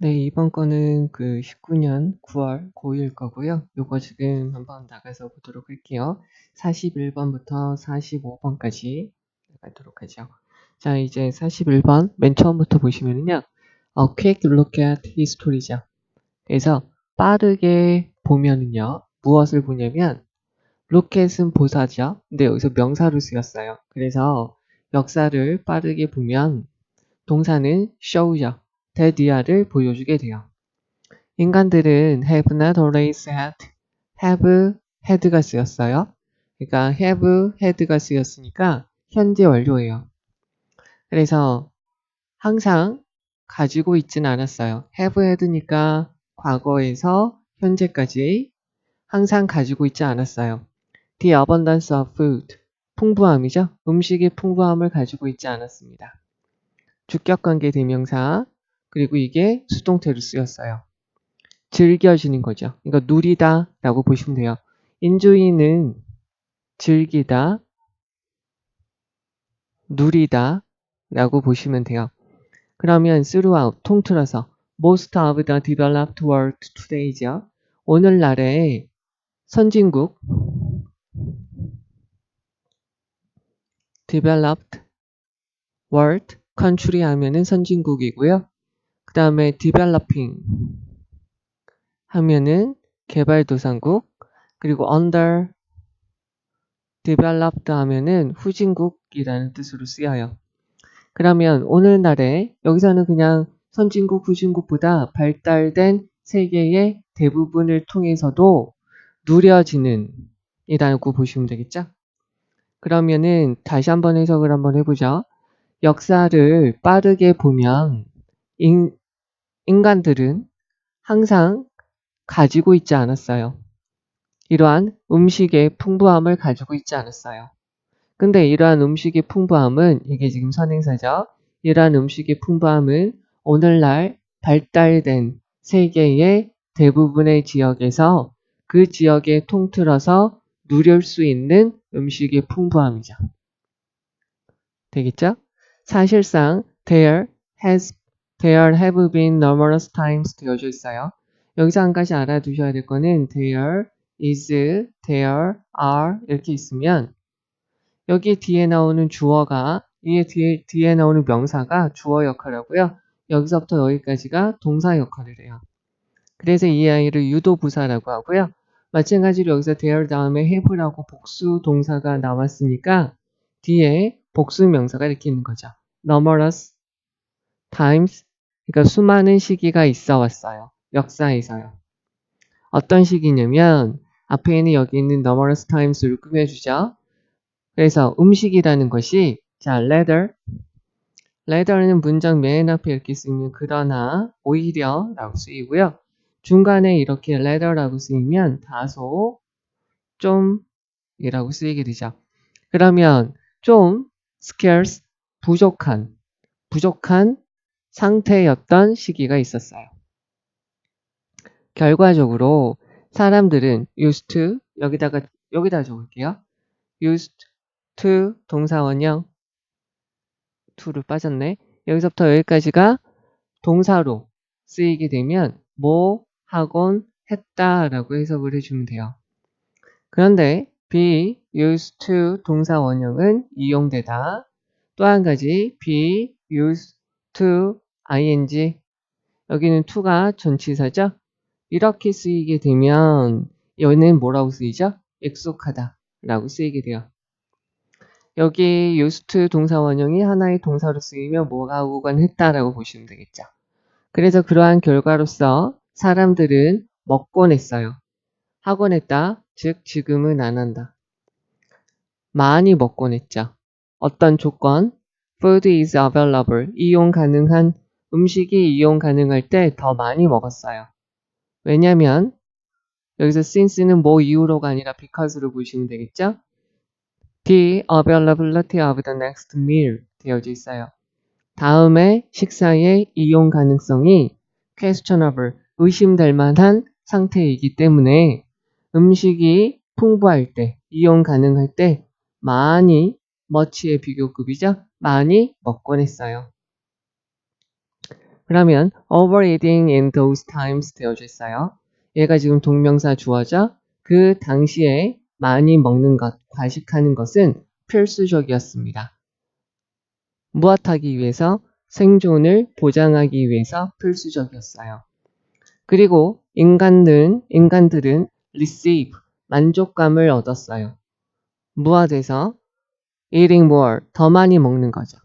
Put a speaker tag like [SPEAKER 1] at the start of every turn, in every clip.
[SPEAKER 1] 네, 이번 거는 그 19년 9월 고1 거고요. 요거 지금 한번 나가서 보도록 할게요. 41번부터 45번까지 나가도록 하죠. 자, 이제 41번 맨 처음부터 보시면은요. quick look at history죠. 그래서 빠르게 보면은요. 무엇을 보냐면 look at은 보사죠. 근데 여기서 명사로 쓰였어요. 그래서 역사를 빠르게 보면 동사는 show죠. 대디아를 보여주게 돼요. 인간들은 have not always had, have, had가 쓰였어요. 그러니까 have, had가 쓰였으니까 현재 완료예요. 그래서 항상 가지고 있진 않았어요. have had니까 과거에서 현재까지 항상 가지고 있지 않았어요. The abundance of food, 풍부함이죠. 음식의 풍부함을 가지고 있지 않았습니다. 주격관계 대명사, 그리고 이게 수동태로 쓰였어요. 즐겨지는 거죠. 그러니까 누리다 라고 보시면 돼요. enjoy는 즐기다, 누리다 라고 보시면 돼요. 그러면 throughout, 통틀어서 most of the developed world today죠. 오늘날의 선진국 developed world country 하면은 선진국이고요. 그 다음에 developing 하면은 개발도상국, 그리고 under developed 하면은 후진국이라는 뜻으로 쓰여요. 그러면 오늘날에 여기서는 그냥 선진국, 후진국보다 발달된 세계의 대부분을 통해서도 누려지는 이라고 보시면 되겠죠? 그러면은 다시 한번 해석을 한번 해보죠. 역사를 빠르게 보면 인간들은 항상 가지고 있지 않았어요. 이러한 음식의 풍부함을 가지고 있지 않았어요. 근데 이러한 음식의 풍부함은, 이게 지금 선행사죠. 이러한 음식의 풍부함은 오늘날 발달된 세계의 대부분의 지역에서 그 지역에 통틀어서 누릴 수 있는 음식의 풍부함이죠. 되겠죠? 사실상 there have been numerous times 되어져 있어요. 여기서 한 가지 알아두셔야 될 거는 there is, there are 이렇게 있으면 여기 뒤에 나오는 주어가, 뒤에 나오는 명사가 주어 역할을 하고요. 여기서부터 여기까지가 동사 역할을 해요. 그래서 이 아이를 유도부사라고 하고요. 마찬가지로 여기서 there 다음에 have라고 복수 동사가 나왔으니까 뒤에 복수 명사가 이렇게 있는 거죠. numerous times, 그러니까 수많은 시기가 있어 왔어요. 역사에서요. 어떤 시기냐면 앞에 있는 여기 있는 numerous times를 꾸며주죠. 그래서 음식이라는 것이, 자, rather는 문장 맨 앞에 이렇게 쓰이면 그러나, 오히려 라고 쓰이고요. 중간에 이렇게 rather라고 쓰이면 다소, 좀 이라고 쓰이게 되죠. 그러면 좀 scarce, 부족한 상태였던 시기가 있었어요. 결과적으로 사람들은 used to, 여기다 적을게요. used to 동사원형 to를 빠졌네. 여기서부터 여기까지가 동사로 쓰이게 되면 뭐 하곤 했다라고 해석을 해주면 돼요. 그런데 be used to 동사 원형은 이용되다. 또 한 가지 be used to ing, 여기는 to가 전치사죠. 이렇게 쓰이게 되면 여기는 뭐라고 쓰이죠? 익숙하다 라고 쓰이게 돼요. 여기 used to 동사 원형이 하나의 동사로 쓰이면 뭐가 하고건 했다라고 보시면 되겠죠. 그래서 그러한 결과로서 사람들은 먹곤 했어요. 하곤 했다, 즉 지금은 안 한다. 많이 먹곤 했죠. 어떤 조건? Food is available. 이용 가능한, 음식이 이용 가능할 때 더 많이 먹었어요. 왜냐면 여기서 since는 뭐 이유로가 아니라 because로 보시면 되겠죠. The availability of the next meal 되어져 있어요. 다음에 식사의 이용 가능성이 questionable, 의심될 만한 상태이기 때문에 음식이 풍부할 때, 이용 가능할 때 많이, much의 비교급이죠. 많이 먹곤 했어요. 그러면 overeating in those times 되어져 있어요. 얘가 지금 동명사 주어져 그 당시에 많이 먹는 것, 과식하는 것은 필수적이었습니다. 무엇하기 위해서? 생존을 보장하기 위해서 필수적이었어요. 그리고 인간들은 receive, 만족감을 얻었어요. 무엇에서? eating more, 더 많이 먹는 거죠.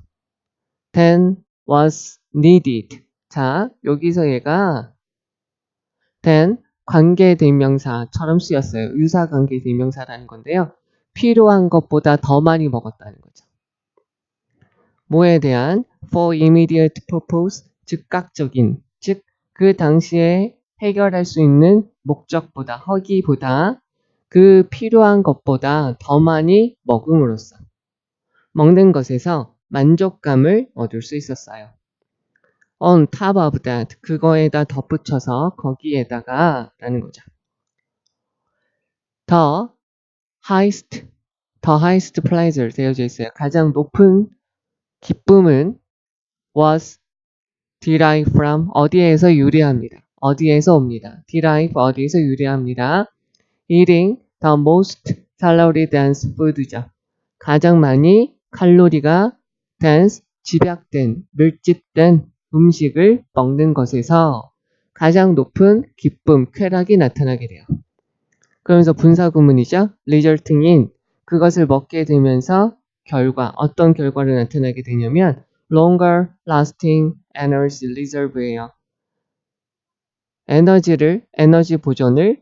[SPEAKER 1] than was needed. 자, 여기서 얘가 than 관계대명사처럼 쓰였어요. 유사관계대명사라는 건데요. 필요한 것보다 더 많이 먹었다는 거죠. 뭐에 대한? for immediate purpose, 즉각적인, 즉 그 당시에 해결할 수 있는 목적보다, 허기보다 그 필요한 것보다 더 많이 먹음으로써 먹는 것에서 만족감을 얻을 수 있었어요. on top of that, 그거에다 덧붙여서 거기에다가 라는 거죠. the highest pleasure 되어져 있어요. 가장 높은 기쁨은 was derived from, 어디에서 유래합니다. 어디에서 옵니다. derive, 어디에서 유래합니다. eating the most calorie dense food죠. 가장 많이 칼로리가 dense, 집약된, 밀집된 음식을 먹는 것에서 가장 높은 기쁨, 쾌락이 나타나게 돼요. 그러면서 분사구문이죠. resulting in, 그것을 먹게 되면서 결과, 어떤 결과를 나타나게 되냐면 longer lasting energy reserve예요. 에너지 보존을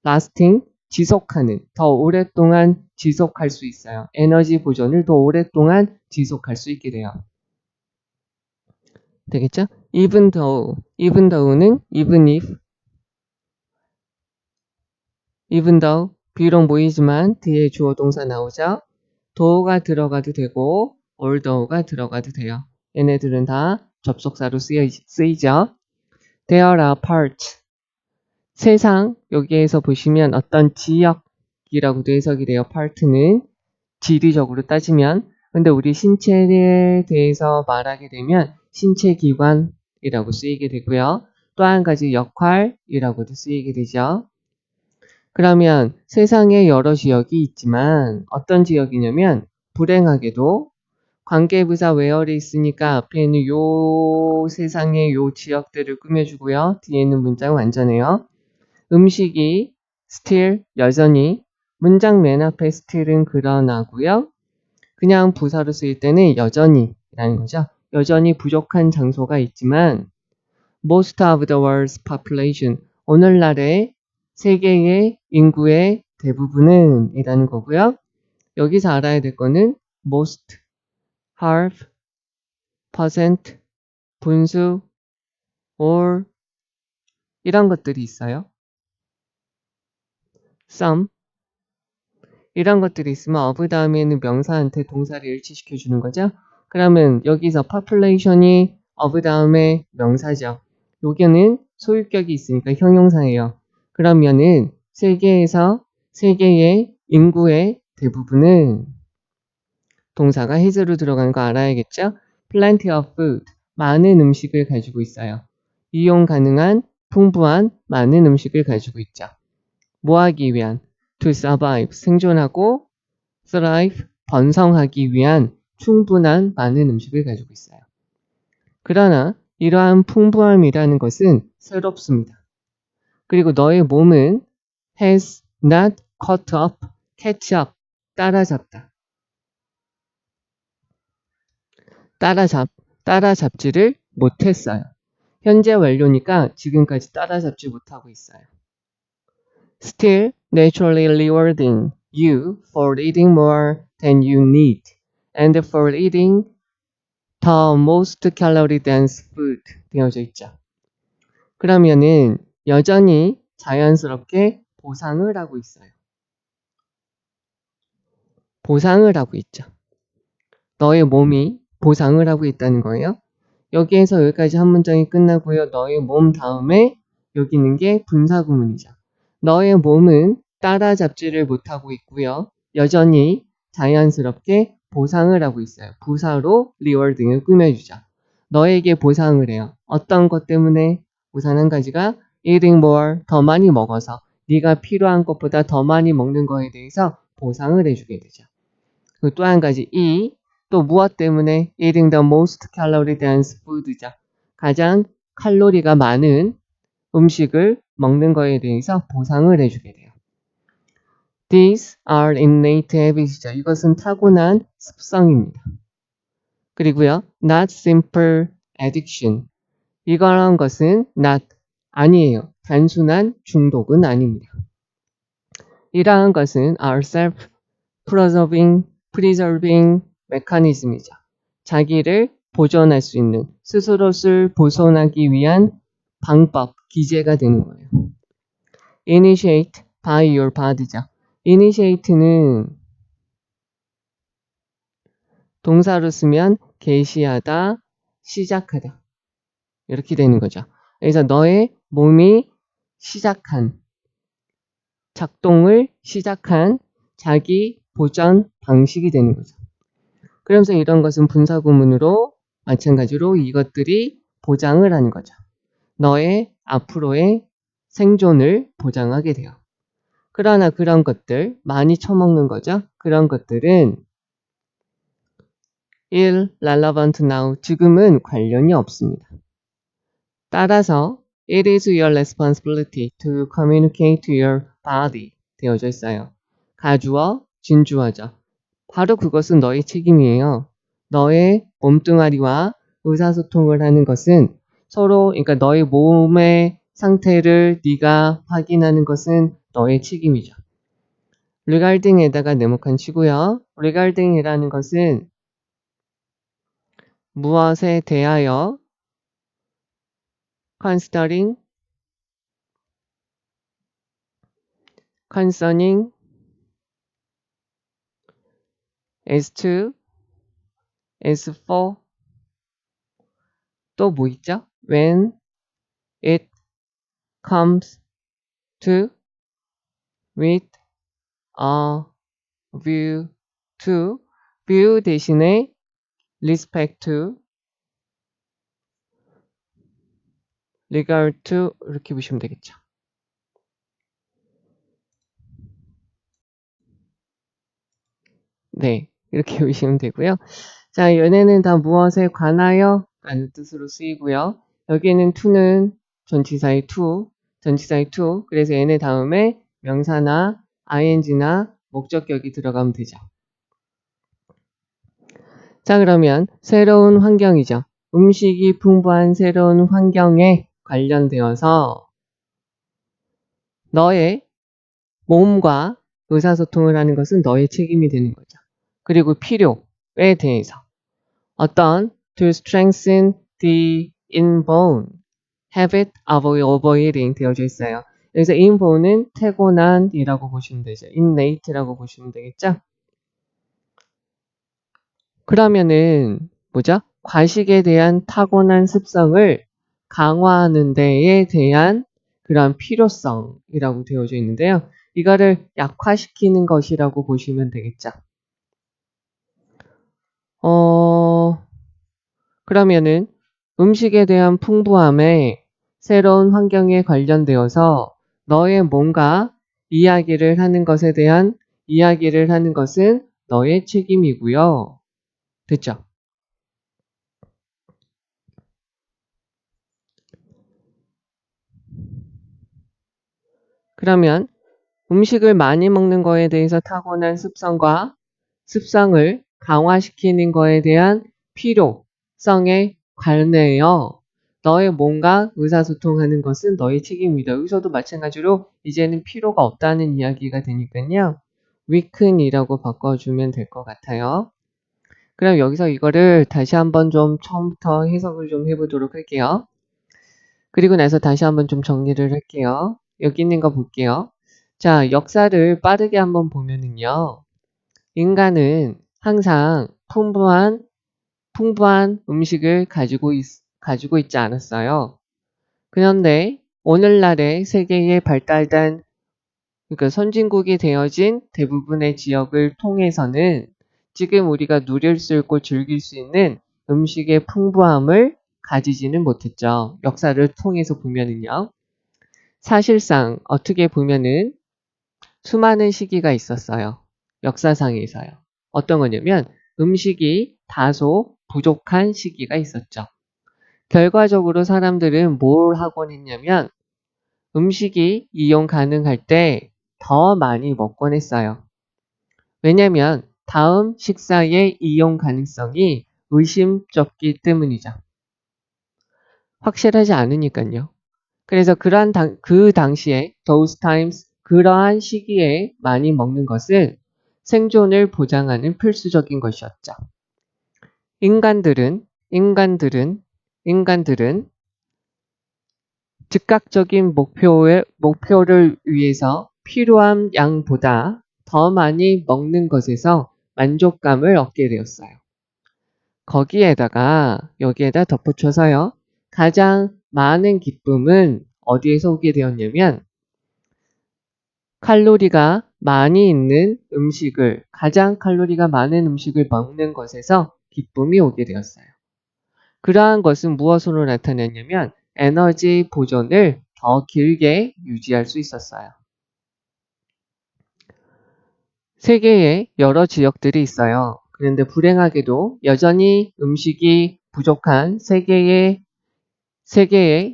[SPEAKER 1] lasting, 지속하는, 더 오랫동안 지속할 수 있어요. 에너지 보존을 더 오랫동안 지속할 수 있게 돼요. 되겠죠? even though는 even though, 비록 모이지만 뒤에 주어 동사 나오죠? though가 들어가도 되고 although가 들어가도 돼요. 얘네들은 다 접속사로 쓰이죠. There are parts. 세상, 여기에서 보시면 어떤 지역이라고도 해석이 돼요. part는 지리적으로 따지면. 근데 우리 신체에 대해서 말하게 되면 신체 기관이라고 쓰이게 되고요. 또 한 가지 역할이라고도 쓰이게 되죠. 그러면 세상에 여러 지역이 있지만 어떤 지역이냐면 불행하게도 관계부사 where이 있으니까 앞에는 요 세상의 요 지역들을 꾸며주고요. 뒤에 있는 문장 완전해요. 음식이 still, 여전히, 문장 맨 앞에 still은 그러나고요. 그냥 부사로 쓰일 때는 여전히 라는 거죠. 여전히 부족한 장소가 있지만 most of the world's population, 오늘날의 세계의 인구의 대부분은 이라는 거고요. 여기서 알아야 될 거는 most, half, percent, 분수, all 이런 것들이 있어요. some 이런 것들이 있으면 of 다음에는 명사한테 동사를 일치시켜 주는 거죠. 그러면 여기서 population이 of 다음에 명사죠. 여기는 소유격이 있으니까 형용사예요. 그러면은 세계의 인구의 대부분은 동사가 has로 들어가는 거 알아야겠죠? plenty of food, 많은 음식을 가지고 있어요. 이용 가능한 풍부한 많은 음식을 가지고 있죠. 뭐 하기 위한? to survive, 생존하고 thrive, 번성하기 위한 충분한 많은 음식을 가지고 있어요. 그러나 이러한 풍부함이라는 것은 새롭습니다. 그리고 너의 몸은 has not caught up, catch up, 따라잡다. 따라잡지를 못했어요. 현재 완료니까 지금까지 따라잡지 못하고 있어요. Still naturally rewarding you for eating more than you need and for eating the most calorie dense food 되어져 있죠. 그러면은 여전히 자연스럽게 보상을 하고 있어요. 보상을 하고 있죠. 너의 몸이 보상을 하고 있다는 거예요. 여기에서 여기까지 한 문장이 끝나고요. 너의 몸 다음에 여기 있는 게 분사구문이죠. 너의 몸은 따라잡지를 못하고 있고요. 여전히 자연스럽게 보상을 하고 있어요. 부사로 rewarding을 꾸며주죠. 너에게 보상을 해요. 어떤 것 때문에? 우선 한 가지가 eating more, 더 많이 먹어서 네가 필요한 것보다 더 많이 먹는 거에 대해서 보상을 해주게 되죠. 그리고 또 한 가지 또 무엇 때문에? eating the most calorie dense food죠. 가장 칼로리가 많은 음식을 먹는 거에 대해서 보상을 해주게 돼요. These are innate habits이죠. 이것은 타고난 습성입니다. 그리고요, not simple addiction. 이러한 것은 not 아니에요. 단순한 중독은 아닙니다. 이러한 것은 are self-preserving mechanism이죠. 자기를 보존할 수 있는, 스스로를 보존하기 위한 방법, 기제가 되는 거예요. Initiate by your body죠. Initiate는 동사로 쓰면 개시하다, 시작하다. 이렇게 되는 거죠. 그래서 너의 몸이 시작한, 작동을 시작한 자기 보전 방식이 되는 거죠. 그러면서 이런 것은 분사구문으로 마찬가지로 이것들이 보장을 하는 거죠. 너의 앞으로의 생존을 보장하게 돼요. 그러나 그런 것들, 많이 처먹는 거죠. 그런 것들은 irrelevant now, 지금은 관련이 없습니다. 따라서 it is your responsibility to communicate to your body 되어져 있어요. 가주어, 진주어죠. 바로 그것은 너의 책임이에요. 너의 몸뚱아리와 의사소통을 하는 것은 서로, 그러니까 너의 몸의 상태를 네가 확인하는 것은 너의 책임이죠. regarding에다가 네모칸 치고요. regarding이라는 것은 무엇에 대하여 considering, concerning, as to, as for, 또 뭐 있죠? when it comes to, with a view to, view 대신에 respect to, regard to 이렇게 보시면 되겠죠. 네, 이렇게 보시면 되고요. 자, 얘네는 다 무엇에 관하여? 라는 뜻으로 쓰이고요. 여기에는 to는 전치사의 to, 그래서 얘네 다음에 명사나 ing나 목적격이 들어가면 되죠. 자, 그러면 새로운 환경이죠. 음식이 풍부한 새로운 환경에 관련되어서 너의 몸과 의사소통을 하는 것은 너의 책임이 되는 거죠. 그리고 필요에 대해서 어떤 to strengthen the inborn habit of overeating 되어져 있어요. 그래서 inborn은 태고난이라고 보시면 되죠. innate라고 보시면 되겠죠. 그러면은 뭐죠? 과식에 대한 타고난 습성을 강화하는 데에 대한 그런 필요성이라고 되어져 있는데요. 이거를 약화시키는 것이라고 보시면 되겠죠. 그러면은 음식에 대한 풍부함에 새로운 환경에 관련되어서 너의 몸과 이야기를 하는 것에 대한 이야기를 하는 것은 너의 책임이고요. 됐죠? 그러면 음식을 많이 먹는 거에 대해서 타고난 습성과 습성을 강화시키는 거에 대한 필요성에 관해요. 너의 몸과 의사소통하는 것은 너의 책임이다. 여기서도 마찬가지로 이제는 필요가 없다는 이야기가 되니까요. weaken이라고 바꿔주면 될 것 같아요. 그럼 여기서 이거를 다시 한번 좀 처음부터 해석을 좀 해보도록 할게요. 그리고 나서 다시 한번 좀 정리를 할게요. 여기 있는 거 볼게요. 자, 역사를 빠르게 한번 보면은요. 인간은 항상 풍부한 음식을 가지고 있지 않았어요. 그런데 오늘날의 세계에 발달된, 그러니까 선진국이 되어진 대부분의 지역을 통해서는 지금 우리가 누릴 수 있고 즐길 수 있는 음식의 풍부함을 가지지는 못했죠. 역사를 통해서 보면은요. 사실상 어떻게 보면은 수많은 시기가 있었어요. 역사상에서요. 어떤 거냐면 음식이 다소 부족한 시기가 있었죠. 결과적으로 사람들은 뭘 하곤 했냐면 음식이 이용 가능할 때 더 많이 먹곤 했어요. 왜냐면 다음 식사의 이용 가능성이 의심쩍기 때문이죠. 확실하지 않으니까요. 그래서 그 당시에 those times 그러한 시기에 많이 먹는 것은 생존을 보장하는 필수적인 것이었죠. 인간들은 즉각적인 목표를 위해서 필요한 양보다 더 많이 먹는 것에서 만족감을 얻게 되었어요. 여기에다 덧붙여서요. 가장 많은 기쁨은 어디에서 오게 되었냐면 가장 칼로리가 많은 음식을 먹는 것에서 기쁨이 오게 되었어요. 그러한 것은 무엇으로 나타났냐면 에너지 보존을 더 길게 유지할 수 있었어요. 세계에 여러 지역들이 있어요. 그런데 불행하게도 여전히 음식이 부족한 세계의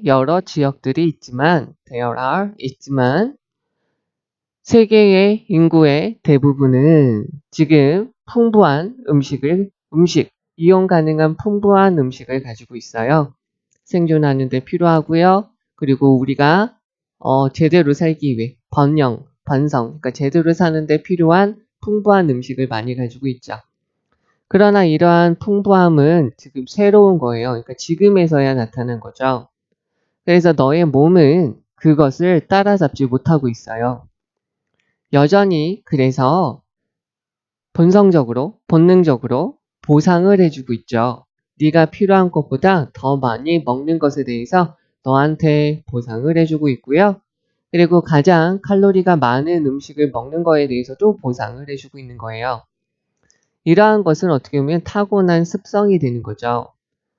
[SPEAKER 1] 여러 지역들이 있지만 세계의 인구의 대부분은 지금 이용 가능한 풍부한 음식을 가지고 있어요. 생존하는 데 필요하고요. 그리고 우리가 제대로 살기 위해 그러니까 제대로 사는 데 필요한 풍부한 음식을 많이 가지고 있죠. 그러나 이러한 풍부함은 지금 새로운 거예요. 그러니까 지금에서야 나타난 거죠. 그래서 너의 몸은 그것을 따라잡지 못하고 있어요. 여전히 그래서 본능적으로 보상을 해주고 있죠. 네가 필요한 것보다 더 많이 먹는 것에 대해서 너한테 보상을 해주고 있고요. 그리고 가장 칼로리가 많은 음식을 먹는 거에 대해서도 보상을 해주고 있는 거예요. 이러한 것은 어떻게 보면 타고난 습성이 되는 거죠.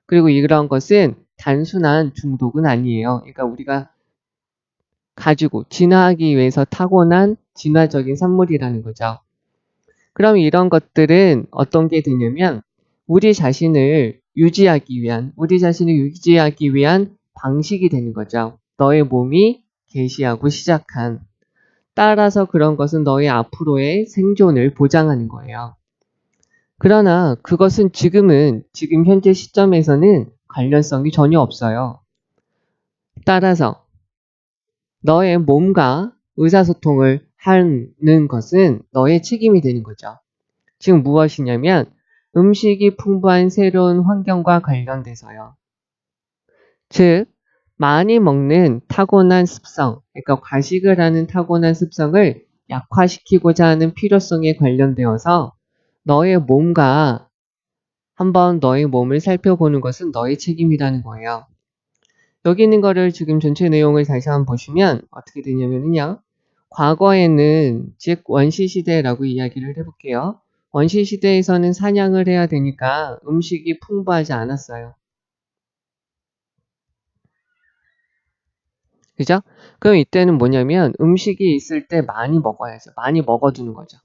[SPEAKER 1] 그리고 이러한 것은 단순한 중독은 아니에요. 그러니까 우리가 가지고 진화하기 위해서 타고난 진화적인 산물이라는 거죠. 그럼 이런 것들은 어떤 게 되냐면 우리 자신을 유지하기 위한 방식이 되는 거죠. 너의 몸이 개시하고 시작한. 따라서 그런 것은 너의 앞으로의 생존을 보장하는 거예요. 그러나 그것은 지금 현재 시점에서는 관련성이 전혀 없어요. 따라서 너의 몸과 의사소통을 하는 것은 너의 책임이 되는 거죠. 지금 무엇이냐면 음식이 풍부한 새로운 환경과 관련돼서요. 즉, 많이 먹는 타고난 습성, 그러니까 과식을 하는 타고난 습성을 약화시키고자 하는 필요성에 관련되어서 한번 너의 몸을 살펴보는 것은 너의 책임이라는 거예요. 여기 있는 거를 지금 전체 내용을 다시 한번 보시면 어떻게 되냐면요. 과거에는 즉 원시시대라고 이야기를 해볼게요. 원시시대에서는 사냥을 해야 되니까 음식이 풍부하지 않았어요. 그죠? 그럼 이때는 뭐냐면 음식이 있을 때 많이 먹어야죠. 많이 먹어두는 거죠.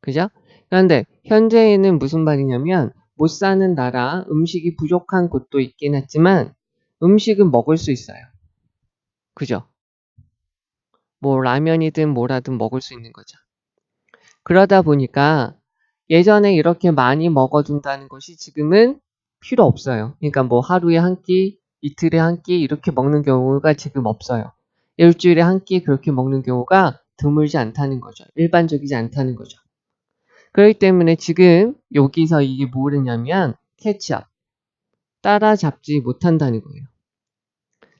[SPEAKER 1] 그죠? 그런데 현재에는 무슨 말이냐면 못 사는 나라, 음식이 부족한 곳도 있긴 했지만 음식은 먹을 수 있어요. 그죠? 뭐 라면이든 뭐라든 먹을 수 있는 거죠. 그러다 보니까 예전에 이렇게 많이 먹어둔다는 것이 지금은 필요 없어요. 그러니까 뭐 하루에 한 끼, 이틀에 한 끼 이렇게 먹는 경우가 지금 없어요. 일주일에 한 끼 그렇게 먹는 경우가 드물지 않다는 거죠. 일반적이지 않다는 거죠. 그렇기 때문에 지금 여기서 이게 뭐냐면 캐치업, 따라잡지 못한다는 거예요.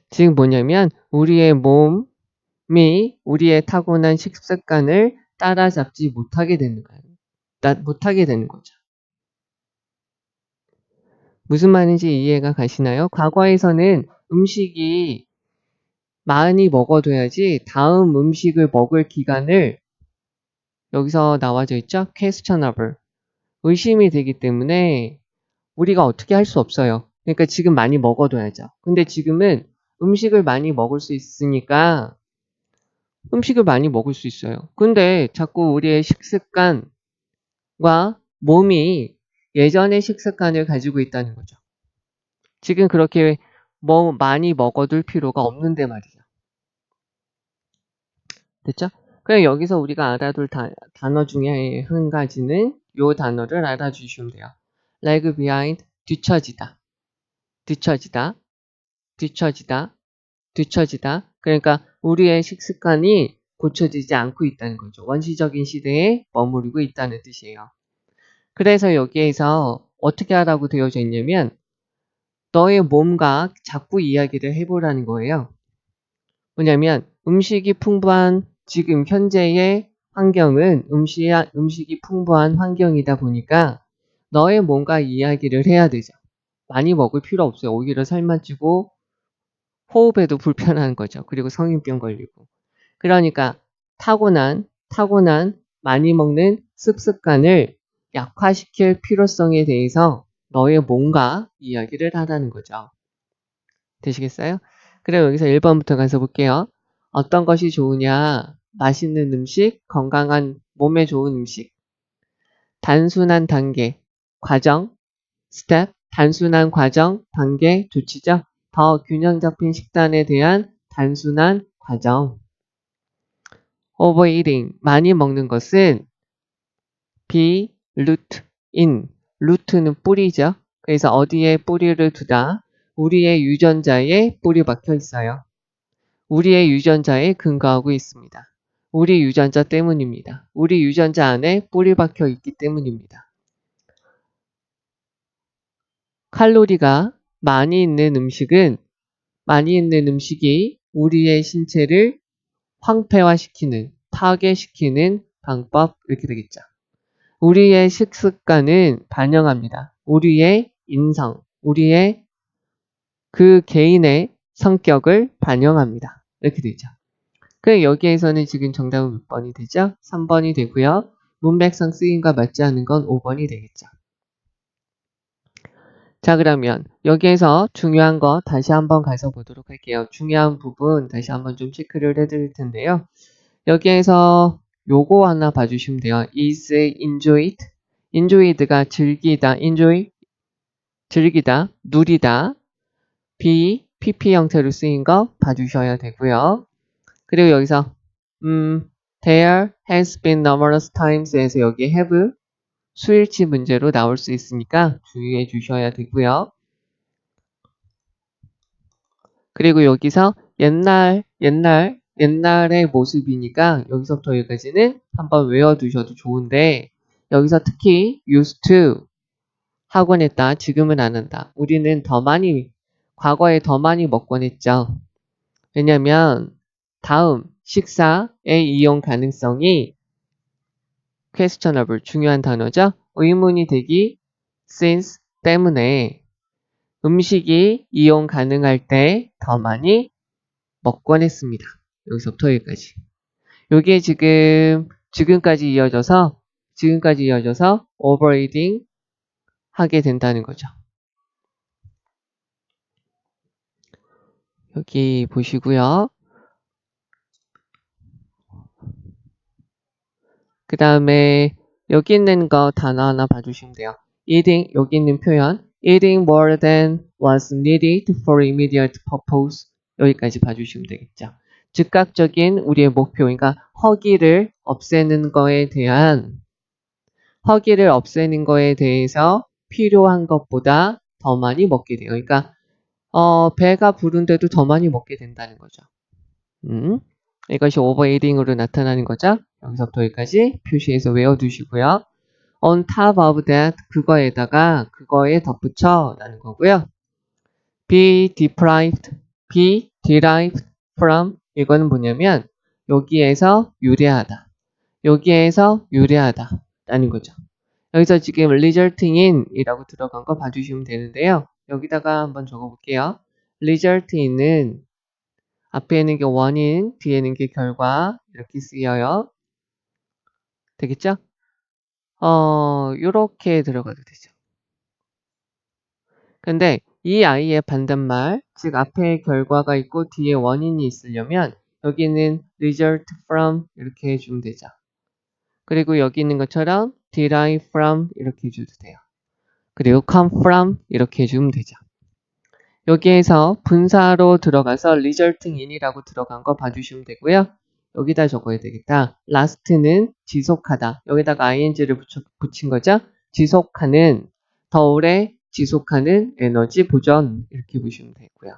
[SPEAKER 1] 지금 뭐냐면 우리의 몸이 우리의 타고난 식습관을 따라잡지 못하게 되는 거죠. 무슨 말인지 이해가 가시나요? 과거에서는 음식이 많이 먹어둬야지 다음 음식을 먹을 기간을 여기서 나와져 있죠? questionable. 의심이 되기 때문에 우리가 어떻게 할 수 없어요. 그러니까 지금 많이 먹어둬야죠. 근데 지금은 음식을 많이 먹을 수 있으니까 음식을 많이 먹을 수 있어요. 근데 자꾸 우리의 식습관과 몸이 예전의 식습관을 가지고 있다는 거죠. 지금 그렇게 많이 먹어둘 필요가 없는데 말이죠. 됐죠? 그럼 여기서 우리가 알아둘 단어 중에 한 가지는 이 단어를 알아주시면 돼요. lag behind, 뒤처지다, 뒤처지다, 뒤처지다, 뒤처지다. 그러니까 우리의 식습관이 고쳐지지 않고 있다는 거죠. 원시적인 시대에 머무르고 있다는 뜻이에요. 그래서 여기에서 어떻게 하라고 되어져 있냐면 너의 몸과 자꾸 이야기를 해보라는 거예요. 뭐냐면 음식이 풍부한 지금 현재의 환경은 음식이 풍부한 환경이다 보니까 너의 몸과 이야기를 해야 되죠. 많이 먹을 필요 없어요. 오히려 살만 찌고 호흡에도 불편한 거죠. 그리고 성인병 걸리고. 그러니까 타고난 많이 먹는 습관을 약화시킬 필요성에 대해서 너의 몸과 이야기를 하라는 거죠. 되시겠어요? 그럼 여기서 1번부터 가서 볼게요. 어떤 것이 좋으냐? 맛있는 음식, 건강한 몸에 좋은 음식. 단순한 단계, 과정, 스텝, 단순한 과정, 단계, 조치죠? 더 균형 잡힌 식단에 대한 단순한 과정. overeating, 많이 먹는 것은 be root in, root는 뿌리죠. 그래서 어디에 뿌리를 두다? 우리의 유전자에 뿌리 박혀 있어요. 우리의 유전자에 근거하고 있습니다. 우리 유전자 때문입니다. 우리 유전자 안에 뿌리 박혀 있기 때문입니다. 칼로리가 많이 있는 음식이 우리의 신체를 황폐화시키는, 파괴시키는 방법, 이렇게 되겠죠. 우리의 식습관은 반영합니다. 우리의 인성, 우리의 그 개인의 성격을 반영합니다. 이렇게 되죠. 그럼 여기에서는 지금 정답은 몇 번이 되죠? 3번이 되고요. 문맥상 쓰임과 맞지 않는 건 5번이 되겠죠. 자, 그러면 여기에서 중요한 거 다시 한번 가서 보도록 할게요. 중요한 부분 다시 한번 좀 체크를 해드릴 텐데요. 여기에서 요거 하나 봐주시면 돼요. is enjoyed. enjoyed가 즐기다, enjoy, 즐기다, 누리다. be, pp 형태로 쓰인 거 봐주셔야 되고요. 그리고 여기서 there has been numerous times에서 여기 have 수일치 문제로 나올 수 있으니까 주의해 주셔야 되고요. 그리고 여기서 옛날의 모습이니까 여기서부터 여기까지는 한번 외워두셔도 좋은데 여기서 특히 used to 하곤 했다. 지금은 안 한다. 우리는 과거에 더 많이 먹곤 했죠. 왜냐면 다음 식사의 이용 가능성이 questionable 중요한 단어죠. 의문이 되기 since 때문에 음식이 이용 가능할 때 더 많이 먹곤 했습니다. 여기서부터 여기까지. 요게 지금까지 이어져서 overeating 하게 된다는 거죠. 여기 보시고요. 그 다음에 여기 있는 거 단어 하나 봐주시면 돼요. eating, 여기 있는 표현 eating more than was needed for immediate purpose 여기까지 봐주시면 되겠죠. 즉각적인 우리의 목표, 그러니까 허기를 없애는 거에 대해서 필요한 것보다 더 많이 먹게 돼요. 그러니까 배가 부른데도 더 많이 먹게 된다는 거죠. 이것이 오버이팅으로 나타나는 거죠. 여기서부터 여기까지 표시해서 외워두시고요. On top of that, 그거에 덧붙여 라는 거고요. be derived from 이거는 뭐냐면 여기에서 유래하다 라는 거죠. 여기서 지금 resulting in 이라고 들어간 거 봐주시면 되는데요. 여기다가 한번 적어볼게요. result in은 앞에 있는 게 원인, 뒤에 있는 게 결과 이렇게 쓰여요. 되겠죠? 요렇게 들어가도 되죠. 근데 이 아이의 반대말, 즉 앞에 결과가 있고 뒤에 원인이 있으려면 여기는 result from 이렇게 해주면 되죠. 그리고 여기 있는 것처럼 derive from 이렇게 해줘도 돼요. 그리고 come from 이렇게 해주면 되죠. 여기에서 분사로 들어가서 resulting in이라고 들어간 거 봐주시면 되고요. 여기다 적어야 되겠다. last는 지속하다. 여기다가 ing를 붙인 거죠. 지속하는, 더 오래 지속하는 에너지 보전 이렇게 보시면 되고요.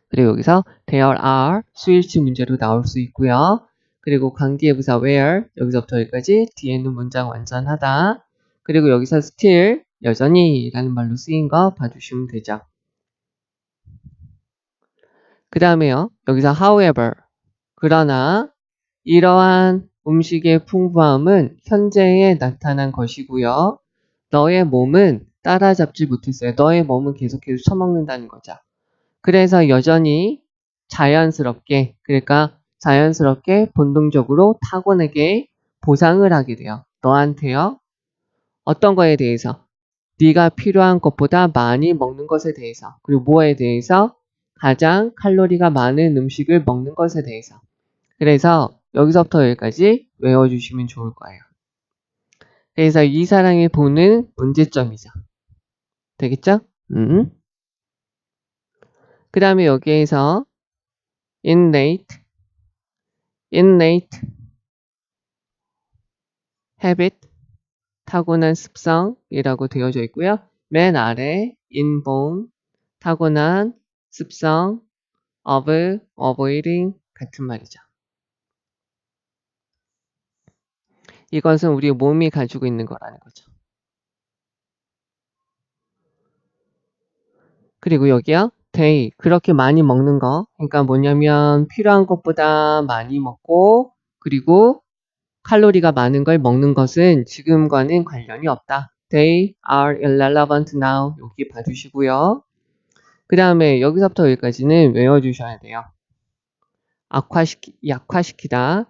[SPEAKER 1] 그리고 여기서 there are 수일치 문제로 나올 수 있고요. 그리고 관계부사 where 여기서부터 여기까지 뒤에는 문장 완전하다. 그리고 여기서 still 여전히 라는 말로 쓰인 거 봐주시면 되죠. 그 다음에요. 여기서 however 그러나 이러한 음식의 풍부함은 현재에 나타난 것이고요. 너의 몸은 따라잡지 못했어요. 너의 몸은 계속해서 처먹는다는 거죠. 그래서 여전히 자연스럽게, 그러니까 자연스럽게 본능적으로 타고나게 보상을 하게 돼요. 너한테요. 어떤 거에 대해서? 네가 필요한 것보다 많이 먹는 것에 대해서, 그리고 뭐에 대해서? 가장 칼로리가 많은 음식을 먹는 것에 대해서. 그래서 여기서부터 여기까지 외워주시면 좋을 거예요. 그래서 이 사랑이 보는 문제점이죠. 되겠죠? 그 다음에 여기에서 innate habit, 타고난 습성이라고 되어져 있고요. 맨 아래 inborn, 타고난 습성 of avoiding 같은 말이죠. 이것은 우리 몸이 가지고 있는 거라는 거죠. 그리고 여기요. they, 그렇게 많이 먹는 거. 그러니까 뭐냐면 필요한 것보다 많이 먹고 그리고 칼로리가 많은 걸 먹는 것은 지금과는 관련이 없다. They are irrelevant now. 여기 봐주시고요. 그 다음에 여기서부터 여기까지는 외워주셔야 돼요. 약화시키다.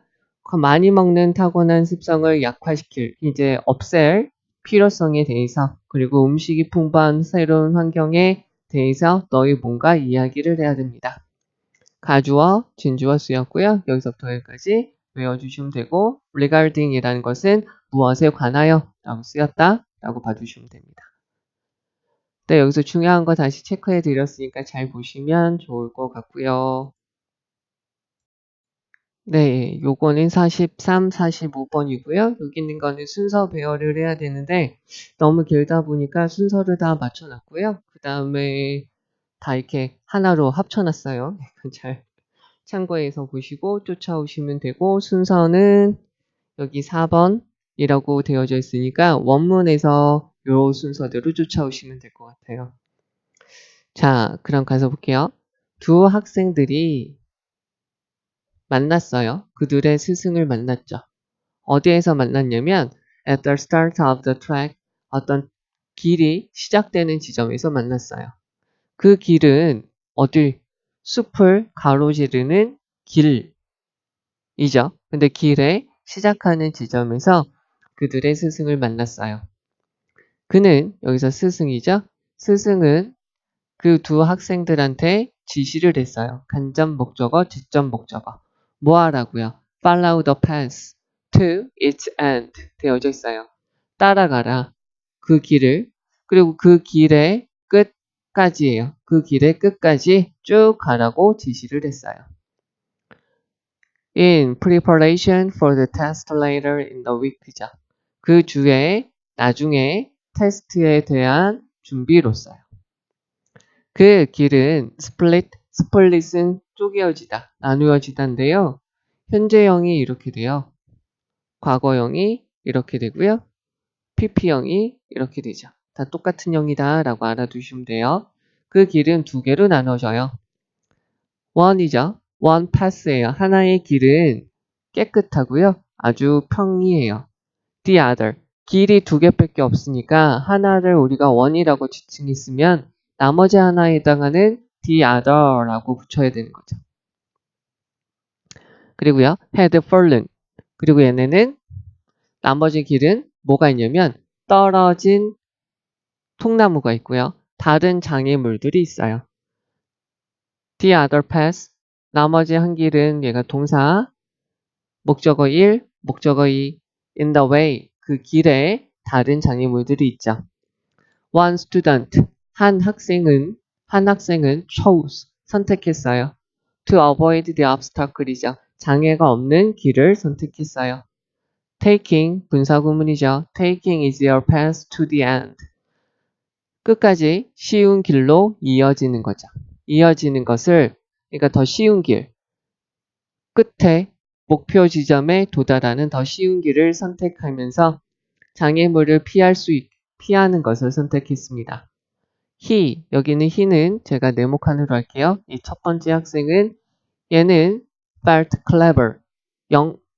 [SPEAKER 1] 많이 먹는 타고난 습성을 약화시킬, 이제 없앨 필요성에 대해서, 그리고 음식이 풍부한 새로운 환경에 대해서 너희 몸과 이야기를 해야 됩니다. 가주어, 진주어 쓰였고요. 여기서부터 여기까지 외워주시면 되고, regarding 이라는 것은 무엇에 관하여 라고 쓰였다 라고 봐주시면 됩니다. 네, 여기서 중요한 거 다시 체크해 드렸으니까 잘 보시면 좋을 것 같고요. 네, 요거는 43, 45번이고요. 여기 있는 거는 순서 배열을 해야 되는데 너무 길다 보니까 순서를 다 맞춰놨고요. 그 다음에 다 이렇게 하나로 합쳐놨어요. 잘 참고해서 보시고 쫓아오시면 되고, 순서는 여기 4번이라고 되어져 있으니까 원문에서 요 순서대로 쫓아오시면 될 것 같아요. 자, 그럼 가서 볼게요. 두 학생들이 만났어요. 그들의 스승을 만났죠. 어디에서 만났냐면 at the start of the track, 어떤 길이 시작되는 지점에서 만났어요. 그 길은 어디? 숲을 가로지르는 길이죠. 근데 길의 시작하는 지점에서 그들의 스승을 만났어요. 그는 여기서 스승이죠. 스승은 그 두 학생들한테 지시를 했어요. 간접 목적어, 직접 목적어. 뭐 하라고요? Follow the path to its end 되어져 있어요. 따라가라. 그 길을. 그리고 그 길의 끝까지예요. 그 길의 끝까지 쭉 가라고 지시를 했어요. In preparation for the test later in the week죠. 그 주에 나중에 테스트에 대한 준비로서요. 그 길은 스플릿은 쪼개어지다, 나누어지다인데요. 현재형이 이렇게 돼요. 과거형이 이렇게 되고요. PP형이 이렇게 되죠. 다 똑같은 형이다 라고 알아두시면 돼요. 그 길은 두 개로 나눠져요. one이죠. one path예요. 하나의 길은 깨끗하고요. 아주 평이해요. the other, 길이 두 개밖에 없으니까 하나를 우리가 one이라고 지칭했으면 나머지 하나에 해당하는 the other라고 붙여야 되는 거죠. 그리고요, had fallen. 그리고 얘네는 나머지 길은 뭐가 있냐면 떨어진 통나무가 있고요. 다른 장애물들이 있어요. The other path. 나머지 한 길은 얘가 동사, 목적어 1, 목적어 2, in the way. 그 길에 다른 장애물들이 있죠. One student. 한 학생은 chose. 선택했어요. To avoid the obstacle이죠. 장애가 없는 길을 선택했어요. Taking. 분사구문이죠. Taking easier path to the end. 끝까지 쉬운 길로 이어지는 거죠. 이어지는 것을, 그러니까 더 쉬운 길, 끝에 목표 지점에 도달하는 더 쉬운 길을 선택하면서 장애물을 피하는 것을 선택했습니다. he, 여기는 he는 제가 네모칸으로 할게요. 이 첫 번째 학생은 얘는 felt clever,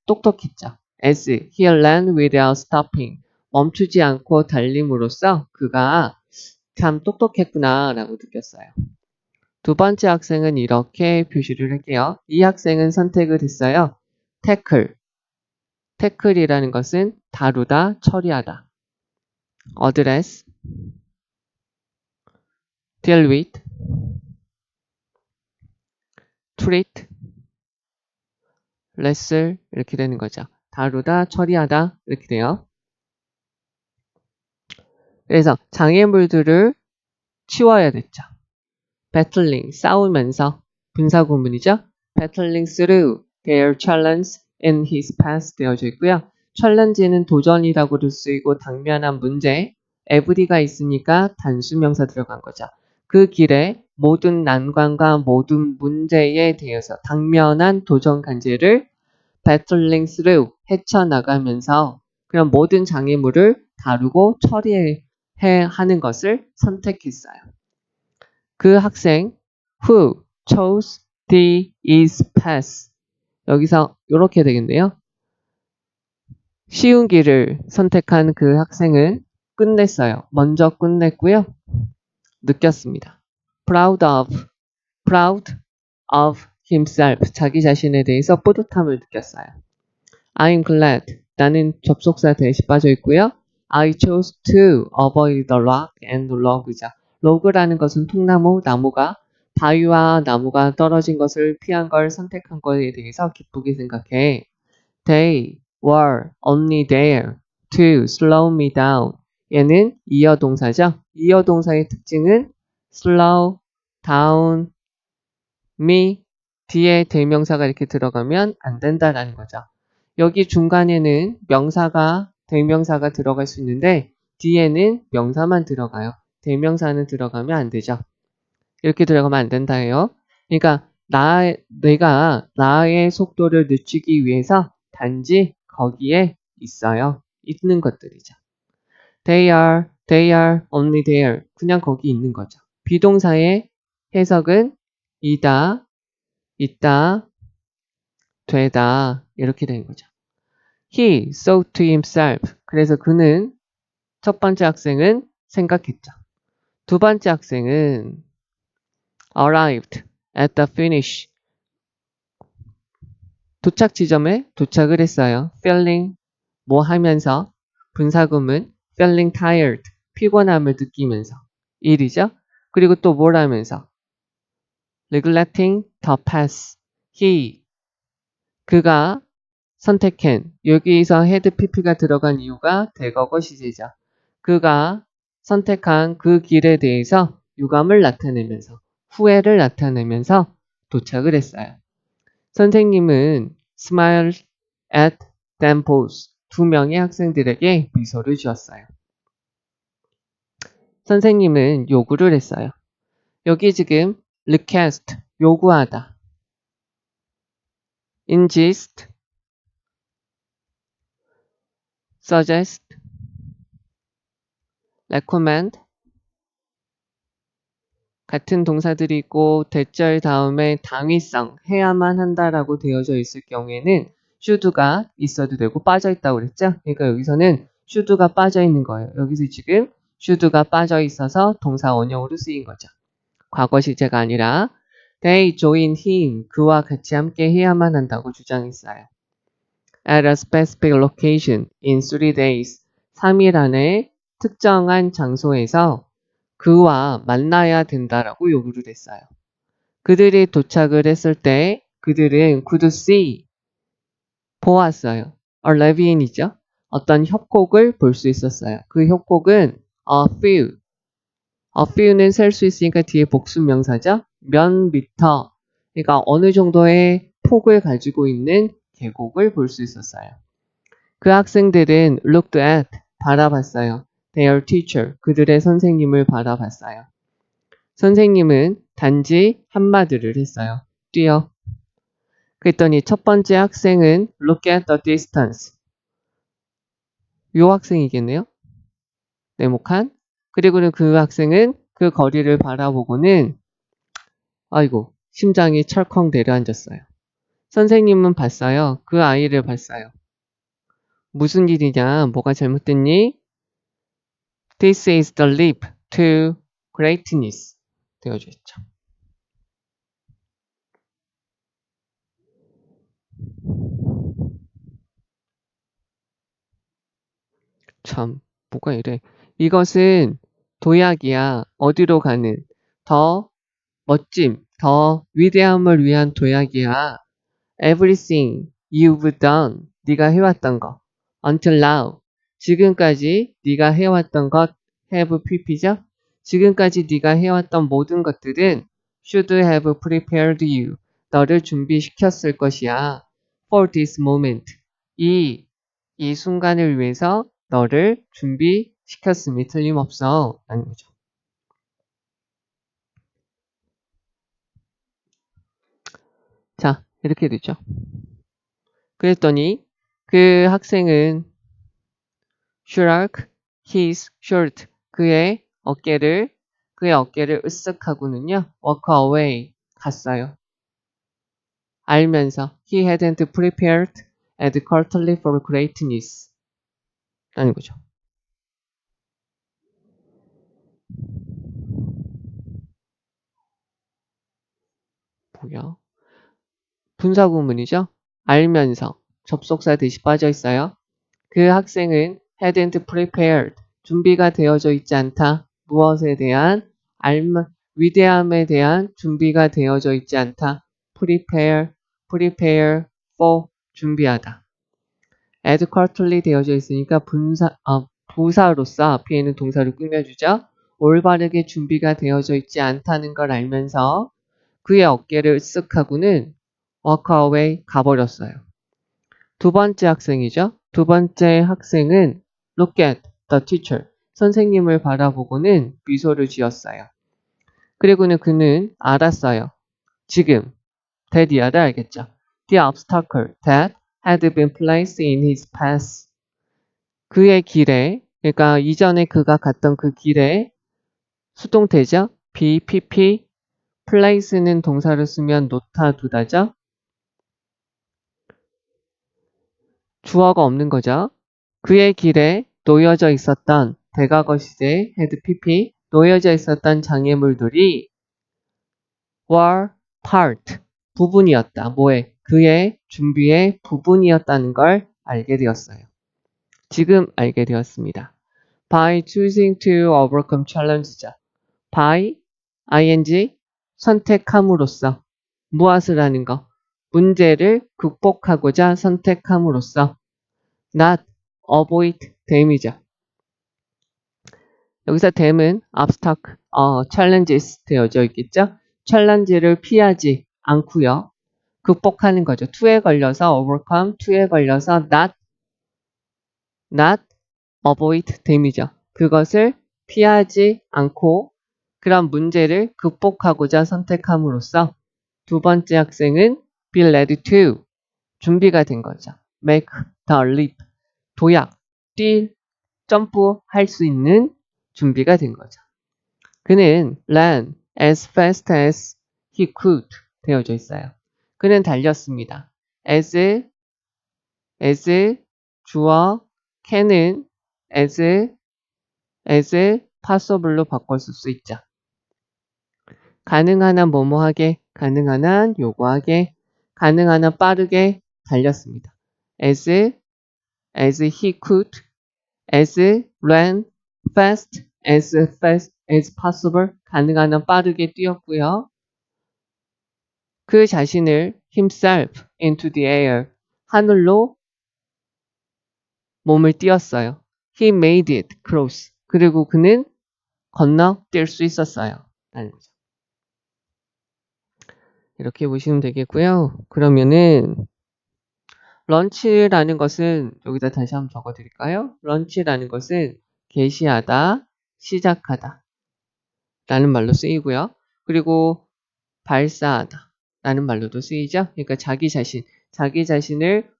[SPEAKER 1] 똑똑했죠. as he ran without stopping, 멈추지 않고 달림으로써 그가 참 똑똑했구나 라고 느꼈어요. 두 번째 학생은 이렇게 표시를 할게요. 이 학생은 선택을 했어요. tackle. tackle이라는 것은 다루다, 처리하다. address, deal with, treat, wrestle 이렇게 되는 거죠. 다루다, 처리하다 이렇게 돼요. 그래서 장애물들을 치워야 됐죠. battling, 싸우면서 분사구문이죠. battling through their challenge in his path 되어져 있고요. challenge는 도전이라고도 쓰이고 당면한 문제, every가 있으니까 단수명사 들어간 거죠. 그 길에 모든 난관과 모든 문제에 대해서 당면한 도전 관계를 battling through 헤쳐나가면서 그런 모든 장애물을 다루고 처리하는 것을 선택했어요. 그 학생 who chose the easy path. 여기서 이렇게 되겠네요. 쉬운 길을 선택한 그 학생은 끝냈어요. 먼저 끝냈고요. 느꼈습니다. proud of himself. 자기 자신에 대해서 뿌듯함을 느꼈어요. I'm glad. 나는 접속사 대시 빠져 있고요. I chose to avoid the rock and log이죠. 로그라는 것은 통나무, 나무가 바위와 나무가 떨어진 것을 피한 걸 선택한 것에 대해서 기쁘게 생각해. They were only there to slow me down. 얘는 이어동사죠. 이어동사의 특징은 slow down me 뒤에 대명사가 이렇게 들어가면 안 된다라는 거죠. 여기 중간에는 대명사가 들어갈 수 있는데 뒤에는 명사만 들어가요. 대명사는 들어가면 안 되죠. 이렇게 들어가면 안 된다예요. 그러니까 내가 나의 속도를 늦추기 위해서 단지 거기에 있는 것들이죠. They are only there. 그냥 거기 있는 거죠. 비동사의 해석은 이다, 있다, 되다 이렇게 되는 거죠. He thought to himself. 그래서 그는 첫 번째 학생은 생각했죠. 두 번째 학생은 arrived at the finish. 도착 지점에 도착을 했어요. feeling 뭐 하면서 분사구문 feeling tired 피곤함을 느끼면서 일이죠. 그리고 또 뭘 하면서 neglecting the path. 그가 선택한 여기서 헤드 pp가 들어간 이유가 대거거 시제죠. 그가 선택한 그 길에 대해서 유감을 나타내면서 후회를 나타내면서 도착을 했어요. 선생님은 smile at them both. 두 명의 학생들에게 미소를 지었어요. 선생님은 요구를 했어요. 여기 지금 request, 요구하다. insist, suggest, recommend 같은 동사들이 있고 대절 다음에 당위성, 해야만 한다라고 되어져 있을 경우에는 should가 있어도 되고 빠져 있다고 그랬죠? 그러니까 여기서는 should가 빠져 있는 거예요. 여기서 지금 should가 빠져 있어서 동사 원형으로 쓰인 거죠. 과거 시제가 아니라 they join him, 그와 같이 함께 해야만 한다고 주장했어요. at a specific location in 3 days. 3일 안에 특정한 장소에서 그와 만나야 된다라고 요구를 했어요. 그들이 도착을 했을 때 그들은 could see, 보았어요. a raven이죠. 어떤 협곡을 볼 수 있었어요. 그 협곡은 a few는 셀 수 있으니까 뒤에 복수 명사죠. 몇 미터, 그러니까 어느 정도의 폭을 가지고 있는 계곡을 볼 수 있었어요. 그 학생들은 looked at, 바라봤어요. their teacher, 그들의 선생님을 바라봤어요. 선생님은 단지 한마디를 했어요. 뛰어. 그랬더니 첫 번째 학생은 look at the distance. 요 학생이겠네요. 네모칸. 그리고는 그 학생은 그 거리를 바라보고는 아이고 심장이 철컹 내려앉았어요. 선생님은 봤어요. 그 아이를 봤어요. 무슨 일이냐? 뭐가 잘못됐니? This is the leap to greatness. 되어져 있죠. 참, 뭐가 이래. 이것은 도약이야. 어디로 가는 더 멋짐, 더 위대함을 위한 도약이야. Everything you've done, 네가 해왔던 거. Until now, 지금까지 네가 해왔던 것, have pp죠? 지금까지 네가 해왔던 모든 것들은 should have prepared you, 너를 준비시켰을 것이야. For this moment, 이 순간을 위해서 너를 준비시켰음이 틀림없어. 라는 거죠. 자, 이렇게 되죠. 그랬더니 그 학생은 shrug his shirt, 그의 어깨를 으쓱하고는요 walk away, 갔어요. 알면서 he hadn't prepared adequately for greatness 라는 거죠. 뭐야? 분사구문이죠. 알면서 접속사 대시 빠져 있어요. 그 학생은 hadn't prepared, 준비가 되어져 있지 않다. 무엇에 대한? 위대함에 대한 준비가 되어져 있지 않다. prepare for, 준비하다. adequately 되어져 있으니까 부사로서 앞에는 동사를 꾸며주죠. 올바르게 준비가 되어져 있지 않다는 걸 알면서 그의 어깨를 쓱하고는 walk away, 가버렸어요. 두 번째 학생이죠. 두 번째 학생은 look at the teacher, 선생님을 바라보고는 미소를 지었어요. 그리고는 그는 알았어요. 지금 that이야를 알겠죠. The obstacle that had been placed in his path, 그의 길에, 그러니까 이전에 그가 갔던 그 길에 수동태죠. BPP, place는 동사를 쓰면 놓다 두다죠. 주어가 없는 거죠. 그의 길에 놓여져 있었던 대과거 시제 had pp, 놓여져 있었던 장애물들이 were part, 부분이었다. 뭐에? 그의 준비의 부분이었다는 걸 알게 되었어요. 지금 알게 되었습니다. By choosing to overcome challenge자. by, ing, 선택함으로써. 무엇을 하는 거? 문제를 극복하고자 선택함으로써. not avoid damage이죠. 여기서 dam은 obstacle, challenges 되어져 있겠죠. challenge를 피하지 않고요. 극복하는 거죠. to에 걸려서 overcome, to에 걸려서 not avoid damage이죠. 그것을 피하지 않고 그런 문제를 극복하고자 선택함으로써 두 번째 학생은 be ready to, 준비가 된 거죠. make the leap, 도약, 점프할 수 있는 준비가 된 거죠. 그는 ran as fast as he could 되어져 있어요. 그는 달렸습니다. as 주어, can은 as possible로 바꿨을 수 있죠. 가능한 한 뭐뭐하게, 가능한 한 요구하게, 가능한 한 빠르게 달렸습니다. as he could, as ran fast as possible. 가능한 한 빠르게 뛰었고요. 그 자신을 himself into the air. 하늘로 몸을 띄었어요. He made it cross. 그리고 그는 건너뛸 수 있었어요. 라는 거죠. 이렇게 보시면 되겠고요. 그러면은 런치라는 것은 여기다 다시 한번 적어드릴까요? 런치라는 것은 개시하다, 시작하다 라는 말로 쓰이고요. 그리고 발사하다 라는 말로도 쓰이죠. 그러니까 자기 자신을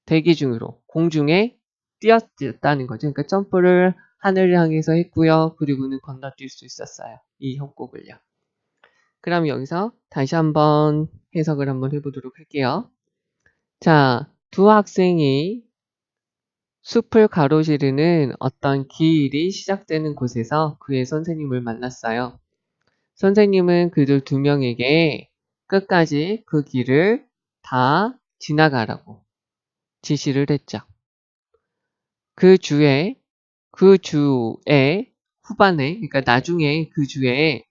[SPEAKER 1] 대기 중으로 공중에 띄었다는 거죠. 그러니까 점프를 하늘을 향해서 했고요. 그리고는 건너뛸 수 있었어요. 이 협곡을요. 그럼 여기서 다시 한번 해석을 한번 해보도록 할게요. 자, 두 학생이 숲을 가로지르는 어떤 길이 시작되는 곳에서 그의 선생님을 만났어요. 선생님은 그들 두 명에게 끝까지 그 길을 다 지나가라고 지시를 했죠. 그 주에 후반에, 그러니까 나중에 그 주에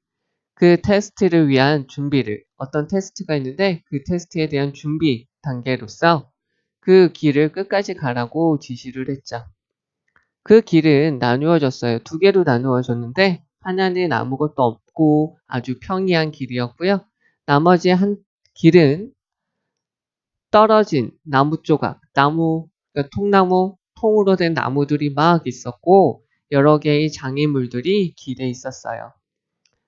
[SPEAKER 1] 그 테스트를 위한 준비를, 어떤 테스트가 있는데 그 테스트에 대한 준비 단계로서 그 길을 끝까지 가라고 지시를 했죠. 그 길은 나누어졌어요. 두 개로 나누어졌는데 하나는 아무것도 없고 아주 평이한 길이었고요. 나머지 한 길은 떨어진 나무 조각, 그러니까 통으로 된 나무들이 막 있었고 여러 개의 장애물들이 길에 있었어요.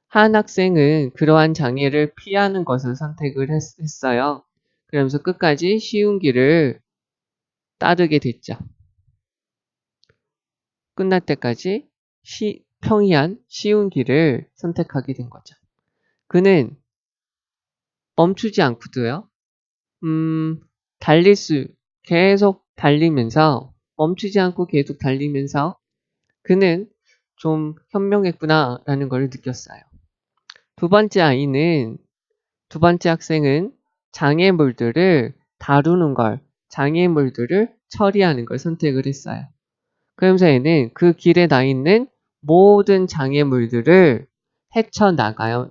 [SPEAKER 1] 한 학생은 그러한 장애를 피하는 것을 선택을 했어요. 그러면서 끝까지 쉬운 길을 따르게 됐죠. 끝날 때까지 평이한 쉬운 길을 선택하게 된 거죠. 그는 멈추지 않고도요. 계속 달리면서 멈추지 않고 계속 달리면서 그는 좀 현명했구나라는 걸 느꼈어요. 두 번째 학생은 장애물들을 다루는 걸, 장애물들을 처리하는 걸 선택을 했어요. 그러면서 얘는 그 길에 나 있는 모든 장애물들을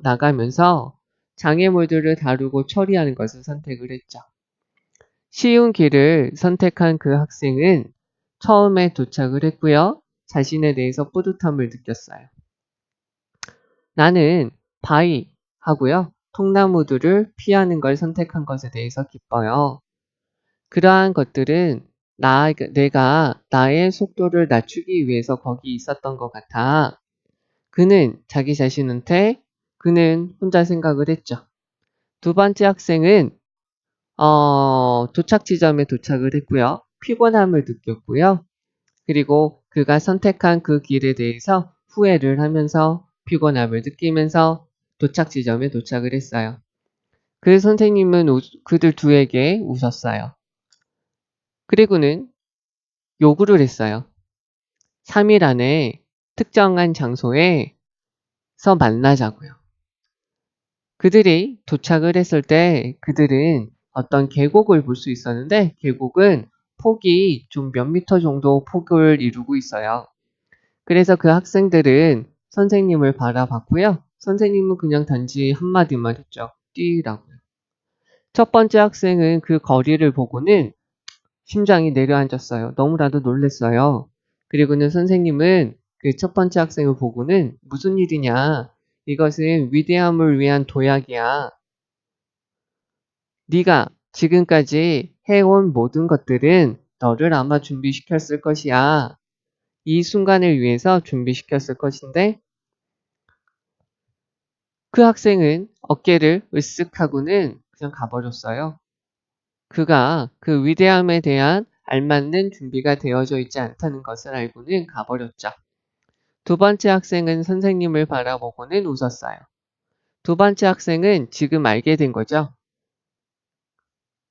[SPEAKER 1] 나가면서 장애물들을 다루고 처리하는 것을 선택을 했죠. 쉬운 길을 선택한 그 학생은 처음에 도착을 했고요. 자신에 대해서 뿌듯함을 느꼈어요. 나는 바위 하고요. 통나무들을 피하는 걸 선택한 것에 대해서 기뻐요. 그러한 것들은 내가 나의 속도를 낮추기 위해서 거기 있었던 것 같아. 그는 자기 자신한테 그는 혼자 생각을 했죠. 두 번째 학생은 도착 지점에 도착을 했고요. 피곤함을 느꼈고요. 그리고 그가 선택한 그 길에 대해서 후회를 하면서 피곤함을 느끼면서 도착 지점에 도착을 했어요. 그 선생님은 그들 두에게 웃었어요. 그리고는 요구를 했어요. 3일 안에 특정한 장소에서 만나자고요. 그들이 도착을 했을 때 그들은 어떤 계곡을 볼 수 있었는데 계곡은 폭이 좀 몇 미터 정도 폭을 이루고 있어요. 그래서 그 학생들은 선생님을 바라봤고요. 선생님은 그냥 단지 한마디만 했죠. 뛰라고요. 첫 번째 학생은 그 거리를 보고는 심장이 내려앉았어요. 너무나도 놀랐어요. 그리고는 선생님은 그 첫 번째 학생을 보고는 무슨 일이냐. 이것은 위대함을 위한 도약이야. 네가 지금까지 해온 모든 것들은 너를 아마 준비시켰을 것이야. 이 순간을 위해서 준비시켰을 것인데 그 학생은 어깨를 으쓱 하고는 그냥 가버렸어요. 그가 그 위대함에 대한 알맞는 준비가 되어져 있지 않다는 것을 알고는 가버렸죠. 두 번째 학생은 선생님을 바라보고는 웃었어요. 두 번째 학생은 지금 알게 된 거죠.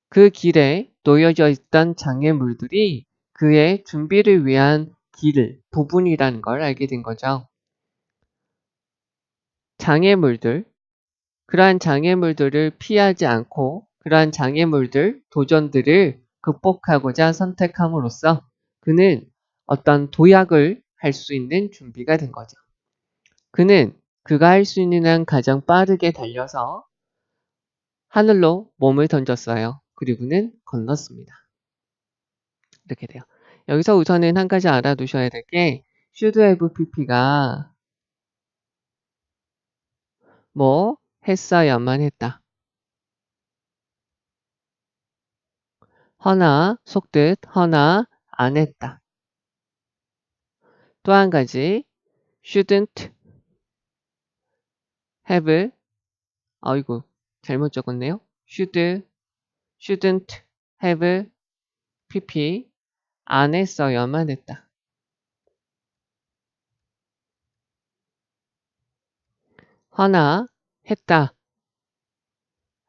[SPEAKER 1] 그 길에 놓여져 있던 장애물들이 그의 준비를 위한 부분이라는 걸 알게 된 거죠. 그러한 장애물들을 피하지 않고 그러한 도전들을 극복하고자 선택함으로써 그는 어떤 도약을 할 수 있는 준비가 된 거죠. 그는 그가 할 수 있는 한 가장 빠르게 달려서 하늘로 몸을 던졌어요. 그리고는 건넜습니다. 이렇게 돼요. 여기서 우선은 한 가지 알아두셔야 될 게 should have pp가 뭐 했어야만 했다. 허나 속뜻 허나 안 했다. 또 한 가지 shouldn't have 아이고 잘못 적었네요. shouldn't have pp 안 했어야만 했다. 허나 했다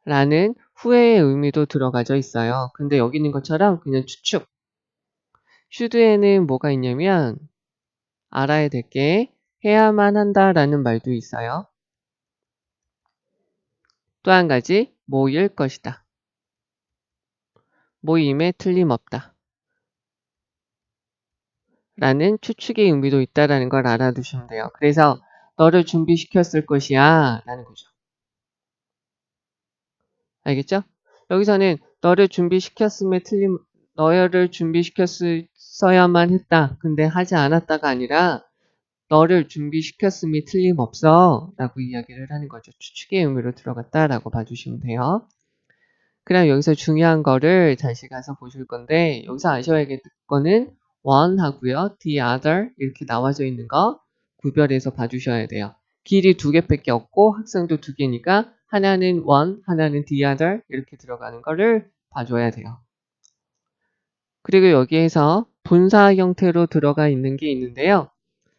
[SPEAKER 1] 라는 후회의 의미도 들어가져 있어요. 근데 여기 있는 것처럼 그냥 추측. should에는 뭐가 있냐면 알아야 될 게 해야만 한다라는 말도 있어요. 또 한 가지 모일 것이다. 모임에 틀림없다. 라는 추측의 의미도 있다라는 걸 알아두시면 돼요. 그래서 너를 준비시켰을 것이야 라는 거죠. 알겠죠? 여기서는 너를 준비시켰어야만 했다. 근데 하지 않았다가 아니라 너를 준비시켰음이 틀림없어 라고 이야기를 하는 거죠. 추측의 의미로 들어갔다라고 봐주시면 돼요. 그럼 여기서 중요한 거를 다시 가서 보실 건데 여기서 아셔야 될 거는 one 하고요. the other 이렇게 나와져 있는 거 구별해서 봐주셔야 돼요. 길이 두 개밖에 없고 학생도 두 개니까 하나는 one, 하나는 the other 이렇게 들어가는 거를 봐줘야 돼요. 그리고 여기에서 분사 형태로 들어가 있는 게 있는데요.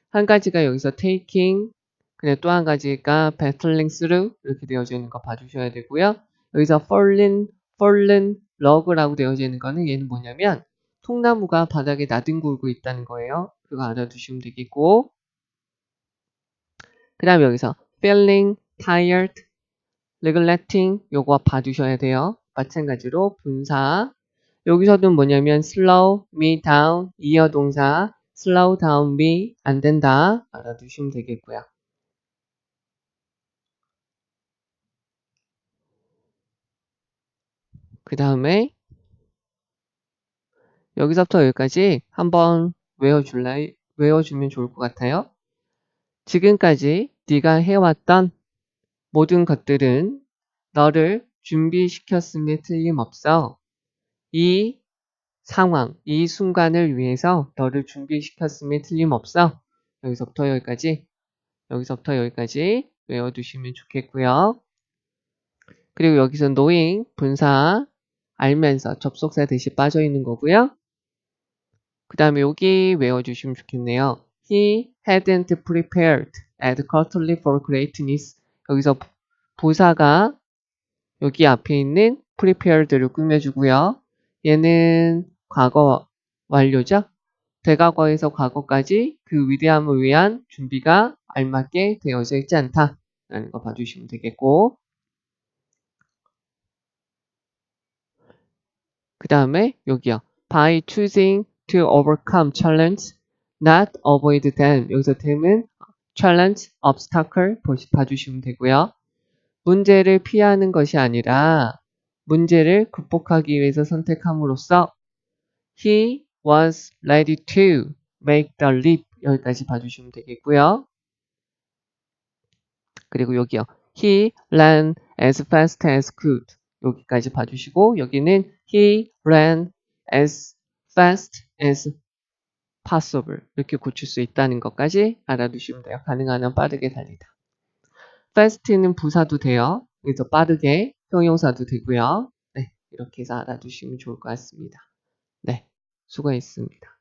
[SPEAKER 1] 한 가지가 여기서 taking, 그리고 또 한 가지가 battling through 이렇게 되어져 있는 거 봐주셔야 되고요. 여기서 fallen log라고 되어져 있는 거는 얘는 뭐냐면 통나무가 바닥에 나뒹굴고 있다는 거예요. 그거 알아두시면 되겠고 그 다음에 여기서 feeling tired, neglecting 요거 봐두셔야 돼요. 마찬가지로 분사 여기서도 뭐냐면 slow me down 이어 동사 slow down me 안 된다 알아두시면 되겠고요. 그 다음에 여기서부터 여기까지 한번 외워주면 좋을 것 같아요. 지금까지 네가 해왔던 모든 것들은 너를 준비시켰음에 틀림없어. 이 상황, 이 순간을 위해서 너를 준비시켰음에 틀림없어. 여기서부터 여기까지 외워두시면 좋겠고요. 그리고 여기서 knowing, 분사, 알면서 접속사 대신 빠져있는 거고요. 그 다음에 여기 외워주시면 좋겠네요. He hadn't prepared adequately for greatness. 여기서 부사가 여기 앞에 있는 prepared를 꾸며주고요. 얘는 과거 완료죠. 대과거에서 과거까지 그 위대함을 위한 준비가 알맞게 되어져 있지 않다. 라는 거 봐주시면 되겠고 그 다음에 여기요. By choosing to overcome challenge, not avoid them. 여기서 them은 challenge, obstacle 봐주시면 되고요. 문제를 피하는 것이 아니라 문제를 극복하기 위해서 선택함으로써 he was ready to make the leap. 여기까지 봐주시면 되겠고요. 그리고 여기요. He ran as fast as could. 여기까지 봐주시고 여기는 he ran as fast as possible. 이렇게 고칠 수 있다는 것까지 알아두시면 돼요. 가능한 한 빠르게 달리다. fast는 부사도 돼요. 그래서 빠르게 형용사도 되고요. 네, 이렇게 해서 알아두시면 좋을 것 같습니다. 네, 수고했습니다.